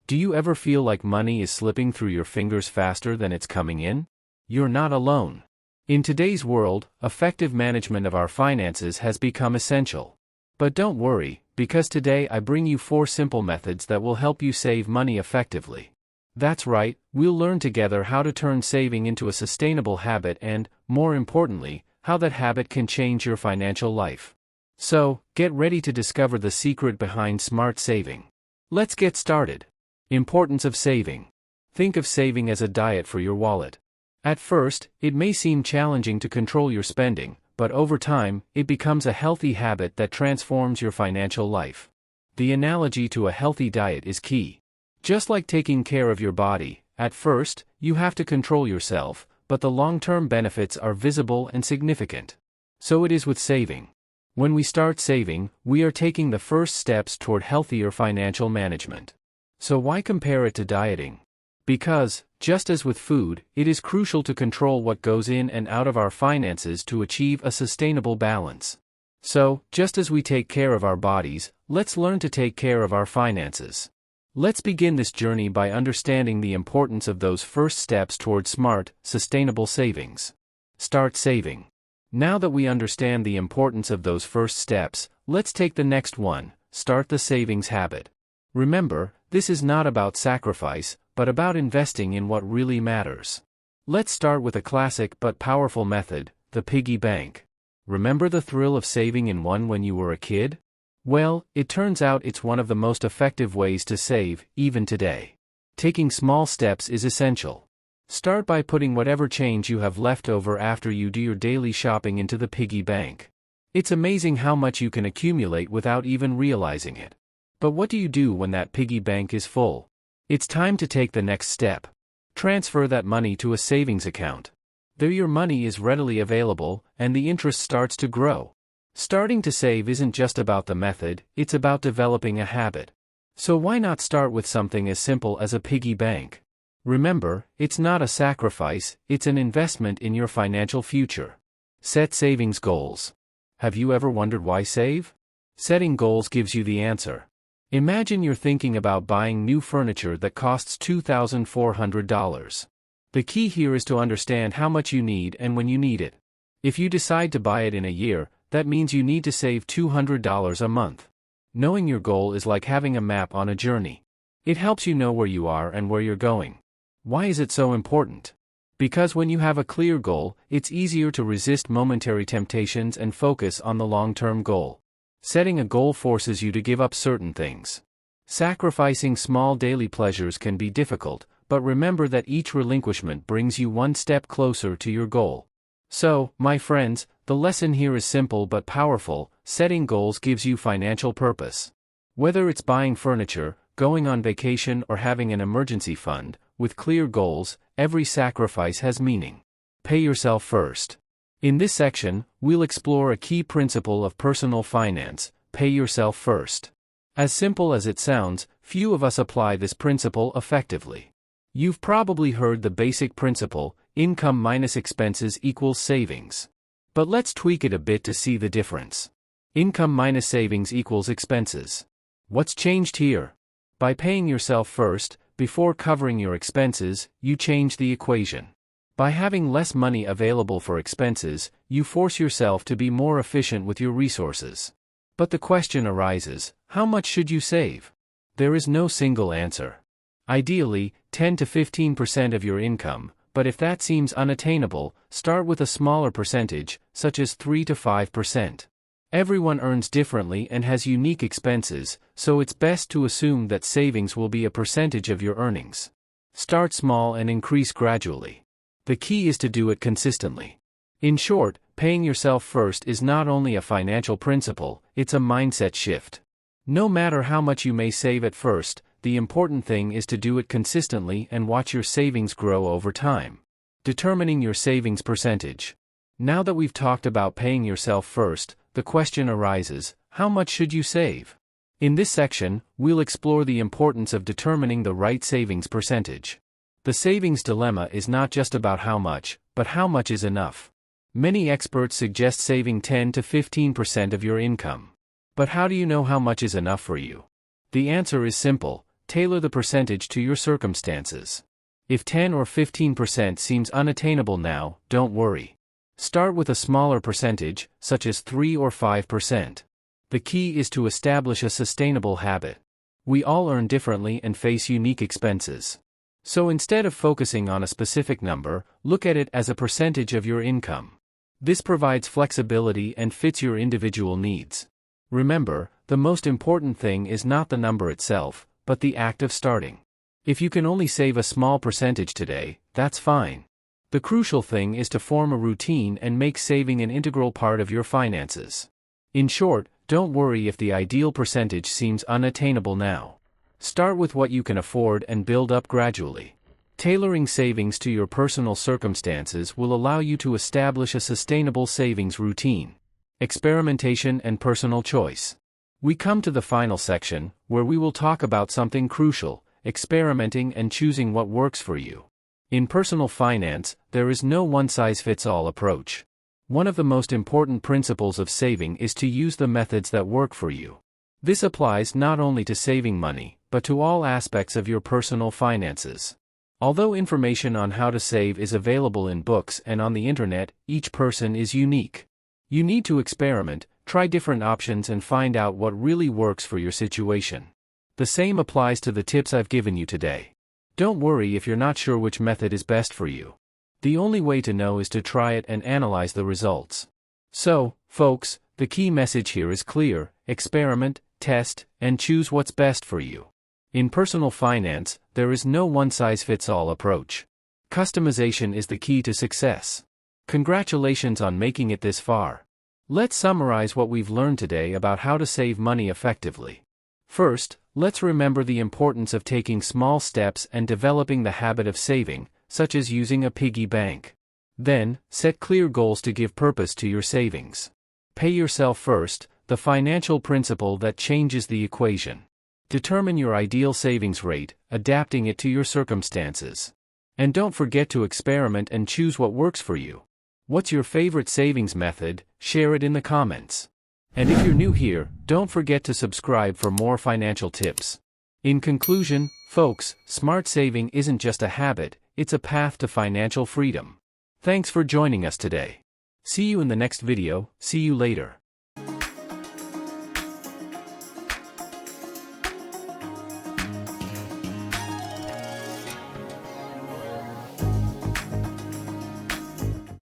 Do you ever feel like money is slipping through your fingers faster than it's coming in? You're not alone. In today's world, effective management of our finances has become essential. But don't worry, because today I bring you 4 simple methods that will help you save money effectively. That's right, we'll learn together how to turn saving into a sustainable habit and, more importantly, how that habit can change your financial life. So, get ready to discover the secret behind smart saving. Let's get started. Importance of saving. Think of saving as a diet for your wallet. At first, it may seem challenging to control your spending, but over time, it becomes a healthy habit that transforms your financial life. The analogy to a healthy diet is key. Just like taking care of your body, at first, you have to control yourself, but the long-term benefits are visible and significant. So it is with saving. When we start saving, we are taking the first steps toward healthier financial management. So why compare it to dieting? Because, just as with food, it is crucial to control what goes in and out of our finances to achieve a sustainable balance. So, just as we take care of our bodies, let's learn to take care of our finances. Let's begin this journey by understanding the importance of those first steps toward smart, sustainable savings. Start saving. Now that we understand the importance of those first steps, let's take the next one: start the savings habit. Remember, this is not about sacrifice, but about investing in what really matters. Let's start with a classic but powerful method, the piggy bank. Remember the thrill of saving in one when you were a kid? Well, it turns out it's one of the most effective ways to save, even today. Taking small steps is essential. Start by putting whatever change you have left over after you do your daily shopping into the piggy bank. It's amazing how much you can accumulate without even realizing it. But what do you do when that piggy bank is full? It's time to take the next step. Transfer that money to a savings account. There your money is readily available, and the interest starts to grow. Starting to save isn't just about the method, it's about developing a habit. So why not start with something as simple as a piggy bank? Remember, it's not a sacrifice, it's an investment in your financial future. Set savings goals. Have you ever wondered why save? Setting goals gives you the answer. Imagine you're thinking about buying new furniture that costs $2,400. The key here is to understand how much you need and when you need it. If you decide to buy it in a year, that means you need to save $200 a month. Knowing your goal is like having a map on a journey. It helps you know where you are and where you're going. Why is it so important? Because when you have a clear goal, it's easier to resist momentary temptations and focus on the long-term goal. Setting a goal forces you to give up certain things. Sacrificing small daily pleasures can be difficult, but remember that each relinquishment brings you one step closer to your goal. So, my friends, the lesson here is simple but powerful: setting goals gives you financial purpose. Whether it's buying furniture, going on vacation, or having an emergency fund, with clear goals, every sacrifice has meaning. Pay yourself first. In this section, we'll explore a key principle of personal finance: pay yourself first. As simple as it sounds, few of us apply this principle effectively. You've probably heard the basic principle: income minus expenses equals savings. But let's tweak it a bit to see the difference. Income minus savings equals expenses. What's changed here? By paying yourself first, before covering your expenses, you change the equation. By having less money available for expenses, you force yourself to be more efficient with your resources. But the question arises: how much should you save? There is no single answer. Ideally, 10 to 15% of your income, but if that seems unattainable, start with a smaller percentage, such as 3 to 5%. Everyone earns differently and has unique expenses, so it's best to assume that savings will be a percentage of your earnings. Start small and increase gradually. The key is to do it consistently. In short, paying yourself first is not only a financial principle, it's a mindset shift. No matter how much you may save at first, the important thing is to do it consistently and watch your savings grow over time. Determining your savings percentage. Now that we've talked about paying yourself first, the question arises: how much should you save? In this section, we'll explore the importance of determining the right savings percentage. The savings dilemma is not just about how much, but how much is enough. Many experts suggest saving 10 to 15% of your income. But how do you know how much is enough for you? The answer is simple: tailor the percentage to your circumstances. If 10 or 15% seems unattainable now, don't worry. Start with a smaller percentage, such as 3 or 5%. The key is to establish a sustainable habit. We all earn differently and face unique expenses. So instead of focusing on a specific number, look at it as a percentage of your income. This provides flexibility and fits your individual needs. Remember, the most important thing is not the number itself, but the act of starting. If you can only save a small percentage today, that's fine. The crucial thing is to form a routine and make saving an integral part of your finances. In short, don't worry if the ideal percentage seems unattainable now. Start with what you can afford and build up gradually. Tailoring savings to your personal circumstances will allow you to establish a sustainable savings routine. Experimentation and personal choice. We come to the final section, where we will talk about something crucial: experimenting and choosing what works for you. In personal finance, there is no one-size-fits-all approach. One of the most important principles of saving is to use the methods that work for you. This applies not only to saving money, but to all aspects of your personal finances. Although information on how to save is available in books and on the internet, each person is unique. You need to experiment, try different options and find out what really works for your situation. The same applies to the tips I've given you today. Don't worry if you're not sure which method is best for you. The only way to know is to try it and analyze the results. So, folks, the key message here is clear: experiment, test, and choose what's best for you. In personal finance, there is no one-size-fits-all approach. Customization is the key to success. Congratulations on making it this far. Let's summarize what we've learned today about how to save money effectively. First, let's remember the importance of taking small steps and developing the habit of saving, such as using a piggy bank. Then, set clear goals to give purpose to your savings. Pay yourself first, the financial principle that changes the equation. Determine your ideal savings rate, adapting it to your circumstances. And don't forget to experiment and choose what works for you. What's your favorite savings method? Share it in the comments. And if you're new here, don't forget to subscribe for more financial tips. In conclusion, folks, smart saving isn't just a habit, it's a path to financial freedom. Thanks for joining us today. See you in the next video. See you later.